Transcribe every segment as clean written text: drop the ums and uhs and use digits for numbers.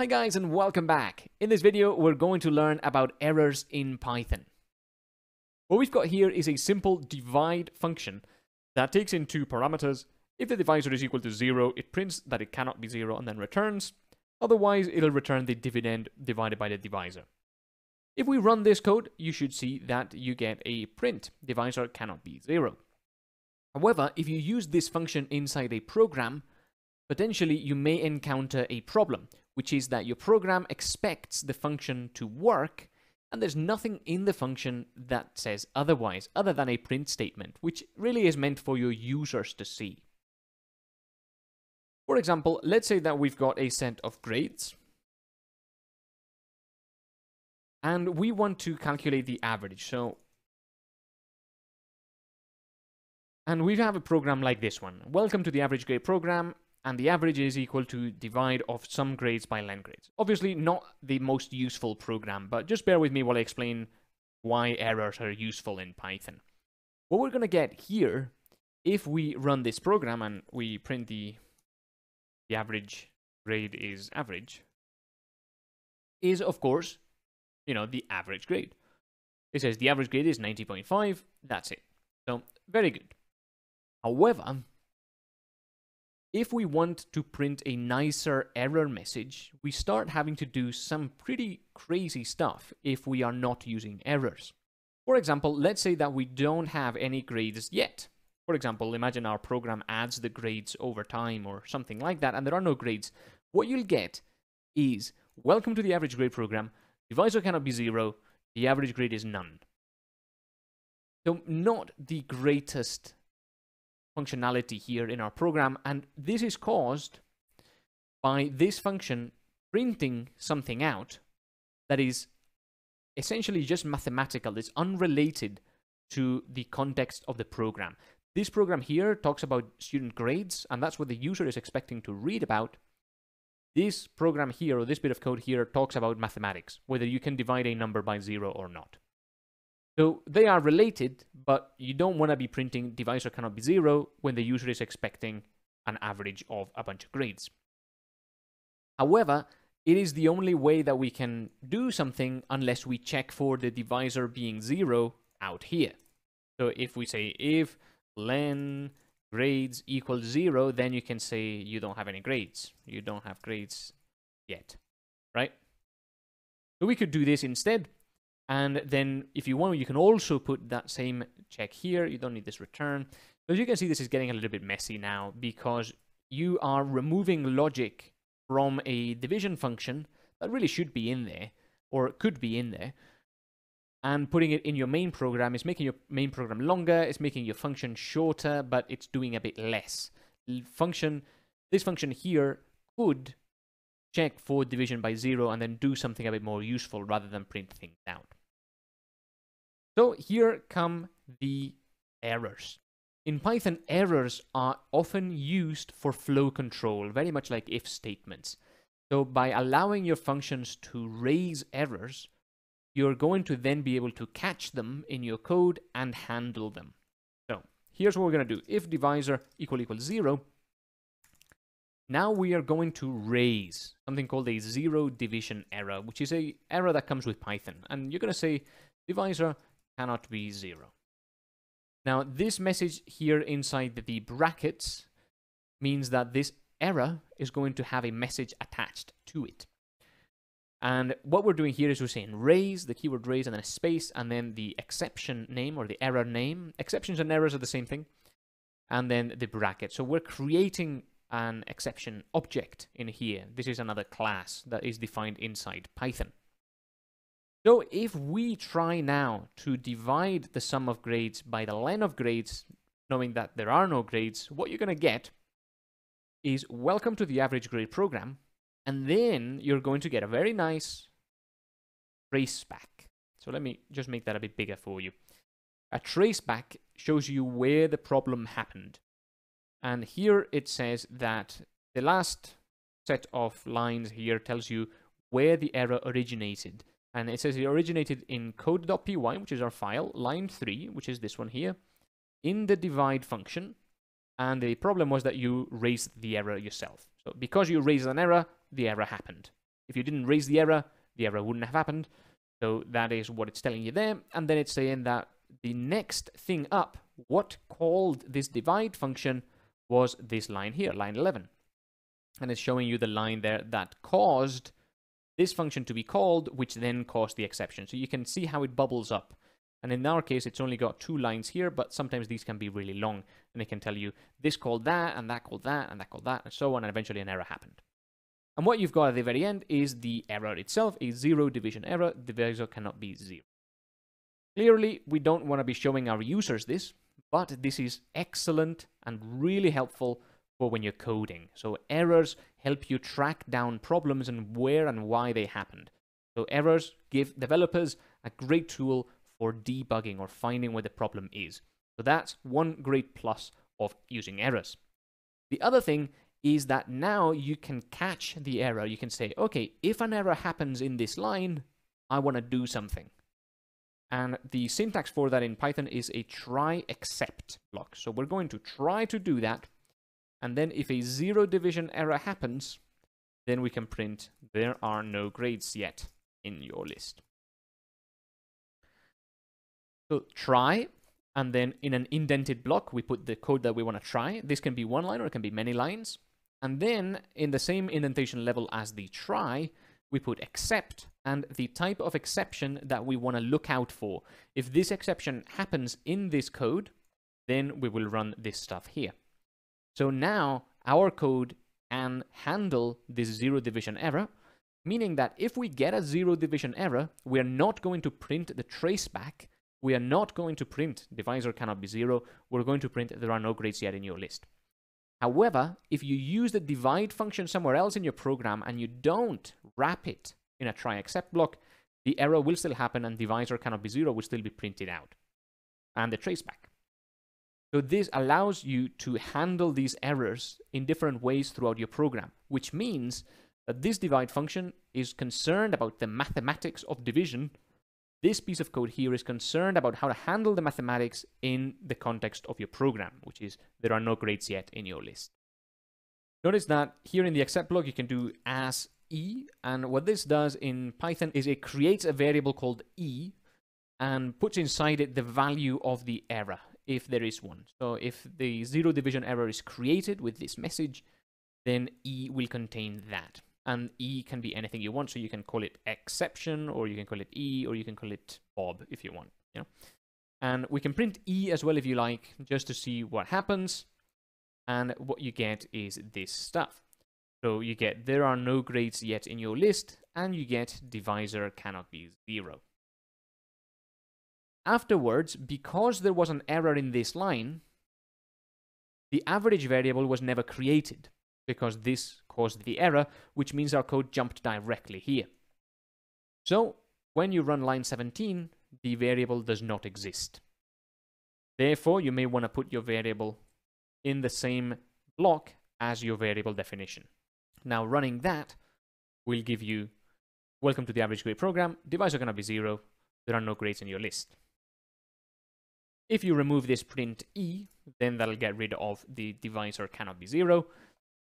Hi guys and welcome back. In this video we're going to learn about errors in Python. What we've got here is a simple divide function that takes in two parameters. If the divisor is equal to 0, it prints that it cannot be 0 and then returns. Otherwise, it'll return the dividend divided by the divisor. If we run this code, you should see that you get a print. Divisor cannot be 0. However, if you use this function inside a program, potentially you may encounter a problem, which is that your program expects the function to work, and there's nothing in the function that says otherwise, other than a print statement, which really is meant for your users to see. For example, let's say that we've got a set of grades, and we want to calculate the average. And we have a program like this one. Welcome to the average grade program. And the average is equal to divide of some grades by len grades. Obviously not the most useful program, but just bear with me while I explain why errors are useful in Python. What we're going to get here, if we run this program and we print the average grade is average, is of course, the average grade. It says the average grade is 90.5, that's it. So, very good. However, if we want to print a nicer error message, we start having to do some pretty crazy stuff if we are not using errors. For example, let's say that we don't have any grades yet. For example, imagine our program adds the grades over time or something like that, and there are no grades. What you'll get is, welcome to the average grade program, divisor cannot be 0, the average grade is none. So not the greatest functionality here in our program, and this is caused by this function printing something out that is essentially just mathematical. It's unrelated to the context of the program. This program here talks about student grades, and that's what the user is expecting to read about. This program here, or this bit of code here, talks about mathematics, whether you can divide a number by 0 or not. So they are related, but you don't want to be printing divisor cannot be 0 when the user is expecting an average of a bunch of grades. However, it is the only way that we can do something unless we check for the divisor being 0 out here. So if we say if len grades equals 0, then you can say you don't have any grades. You don't have grades yet, right? So we could do this instead. And then if you want, you can also put that same check here. You don't need this return. So as you can see, this is getting a little bit messy now because you are removing logic from a division function that really should be in there, or could be in there, and putting it in your main program is making your main program longer, it's making your function shorter, but it's doing a bit less. This function here could check for division by 0 and then do something a bit more useful rather than print things out. So here come the errors. In Python, errors are often used for flow control, very much like if statements. So by allowing your functions to raise errors, you're going to then be able to catch them in your code and handle them. So here's what we're going to do. If divisor equals 0, now we are going to raise something called a zero division error, which is an error that comes with Python. And you're going to say divisor cannot be 0. Now, this message here inside the brackets means that this error is going to have a message attached to it. And what we're doing here is we're saying raise, the keyword raise, and then a space, and then the exception name or the error name. Exceptions and errors are the same thing. And then the bracket. So we're creating an exception object in here. This is another class that is defined inside Python. So if we try now to divide the sum of grades by the len of grades, knowing that there are no grades, what you're going to get is welcome to the average grade program, and then you're going to get a very nice traceback. So let me just make that a bit bigger for you. A traceback shows you where the problem happened. And here it says that the last set of lines here tells you where the error originated. And it says it originated in code.py, which is our file, line 3, which is this one here, in the divide function. And the problem was that you raised the error yourself. So because you raised an error, the error happened. If you didn't raise the error wouldn't have happened. So that is what it's telling you there. And then it's saying that the next thing up, what called this divide function, was this line here, line 11. And it's showing you the line there that caused this function to be called, which then caused the exception. So you can see how it bubbles up. And in our case, it's only got 2 lines here, but sometimes these can be really long. And it can tell you this called that, and that called that, and that called that, and so on, and eventually an error happened. And what you've got at the very end is the error itself, a 0 division error. Divisor cannot be 0. Clearly, we don't want to be showing our users this, but this is excellent and really helpful for when you're coding. So errors help you track down problems and where and why they happened. So errors give developers a great tool for debugging or finding where the problem is. So that's one great plus of using errors. The other thing is that now you can catch the error. You can say, okay, if an error happens in this line, I want to do something. And the syntax for that in Python is a try except block. So we're going to try to do that. And then if a 0 division error happens, then we can print there are no grades yet in your list. So try, and then in an indented block, we put the code that we want to try. This can be 1 line or it can be many lines. And then in the same indentation level as the try, we put except and the type of exception that we want to look out for. If this exception happens in this code, then we will run this stuff here. So now our code can handle this 0 division error, meaning that if we get a 0 division error, we are not going to print the traceback. We are not going to print divisor cannot be 0. We're going to print there are no grades yet in your list. However, if you use the divide function somewhere else in your program and you don't wrap it in a try except block, the error will still happen and divisor cannot be 0 will still be printed out. And the traceback. So this allows you to handle these errors in different ways throughout your program, which means that this divide function is concerned about the mathematics of division. This piece of code here is concerned about how to handle the mathematics in the context of your program, which is there are no grades yet in your list. Notice that here in the except block, you can do as e, and what this does in Python is it creates a variable called e and puts inside it the value of the error, if there is one. So if the 0 division error is created with this message, then e will contain that. And E can be anything you want, so you can call it exception, or you can call it E, or you can call it Bob if you want. You know? And we can print E as well if you like, just to see what happens. And what you get is this stuff. So you get there are no grades yet in your list, and you get divisor cannot be 0. Afterwards, because there was an error in this line, the average variable was never created, because this caused the error, which means our code jumped directly here. So when you run line 17, the variable does not exist. Therefore, you may want to put your variable in the same block as your variable definition. Now running that will give you, welcome to the average grade program, divisor cannot be 0, there are no grades in your list. If you remove this print E, then that'll get rid of the divisor cannot be 0,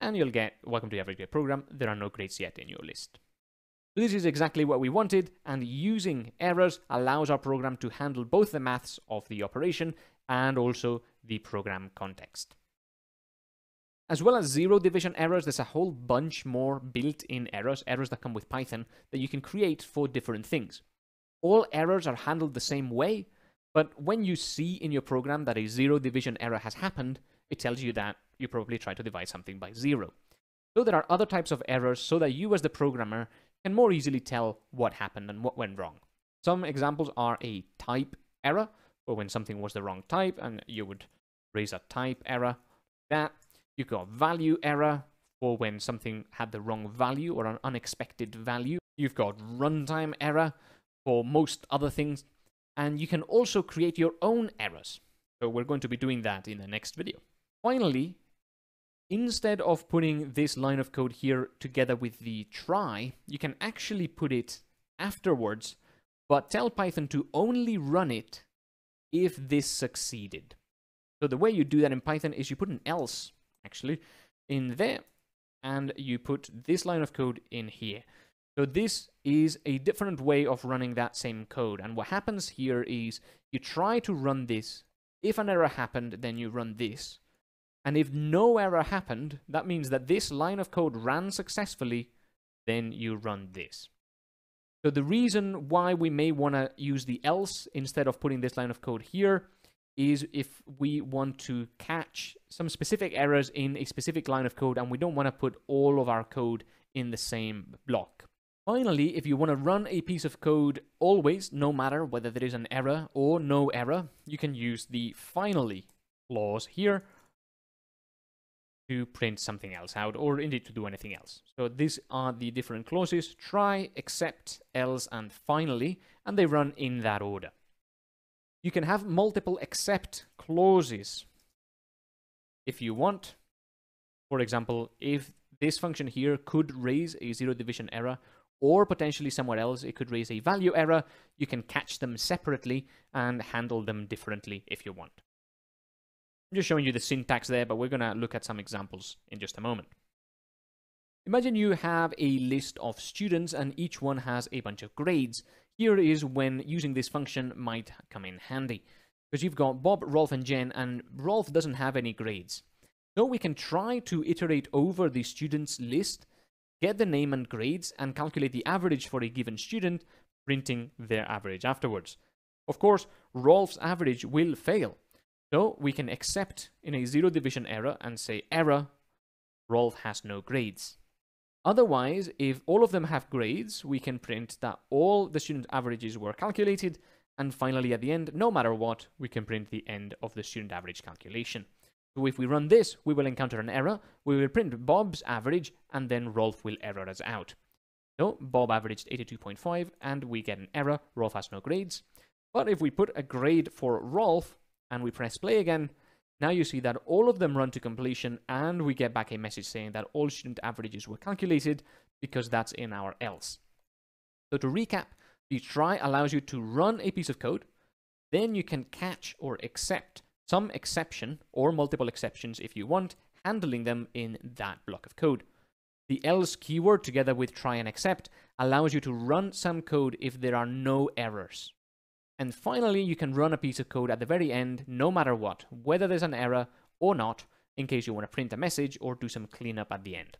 and you'll get, welcome to the average grade program, there are no grades yet in your list. So this is exactly what we wanted, and using errors allows our program to handle both the maths of the operation and also the program context. As well as 0 division errors, there's a whole bunch more built-in errors that come with Python that you can create for different things. All errors are handled the same way, but when you see in your program that a 0 division error has happened, it tells you that you probably tried to divide something by 0. So there are other types of errors so that you as the programmer can more easily tell what happened and what went wrong. Some examples are a type error, or when something was the wrong type, and you would raise a type error like that. You've got value error, for when something had the wrong value or an unexpected value. You've got runtime error for most other things. And you can also create your own errors. So we're going to be doing that in the next video. Finally, instead of putting this line of code here together with the try, you can actually put it afterwards, but tell Python to only run it if this succeeded. So the way you do that in Python is you put an else, actually, in there, and you put this line of code in here. So this is a different way of running that same code. And what happens here is you try to run this. If an error happened, then you run this. And if no error happened, that means that this line of code ran successfully, then you run this. So the reason why we may want to use the else instead of putting this line of code here is if we want to catch some specific errors in a specific line of code and we don't want to put all of our code in the same block. Finally, if you want to run a piece of code always, no matter whether there is an error or no error, you can use the finally clause here to print something else out, or indeed to do anything else. So these are the different clauses: try, except, else, and finally, and they run in that order. You can have multiple except clauses if you want. For example, if this function here could raise a zero division error, or potentially somewhere else it could raise a value error, you can catch them separately and handle them differently if you want. I'm just showing you the syntax there, but we're going to look at some examples in just a moment. Imagine you have a list of students and each one has a bunch of grades. Here is when using this function might come in handy, because you've got Bob, Rolf, and Jen, and Rolf doesn't have any grades. So we can try to iterate over the students list, get the name and grades, and calculate the average for a given student, printing their average afterwards. Of course, Rolf's average will fail. So we can accept in a zero division error and say error, Rolf has no grades. Otherwise, if all of them have grades, we can print that all the student averages were calculated, and finally at the end, no matter what, we can print the end of the student average calculation. So if we run this, we will encounter an error, we will print Bob's average, and then Rolf will error us out. So Bob averaged 82.5, and we get an error, Rolf has no grades. But if we put a grade for Rolf, and we press play again, now you see that all of them run to completion, and we get back a message saying that all student averages were calculated, because that's in our else. So to recap, the try allows you to run a piece of code, then you can catch or accept some exception, or multiple exceptions if you want, handling them in that block of code. The else keyword, together with try and accept, allows you to run some code if there are no errors. And finally, you can run a piece of code at the very end, no matter what, whether there's an error or not, in case you want to print a message or do some cleanup at the end.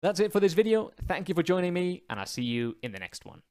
That's it for this video. Thank you for joining me, and I'll see you in the next one.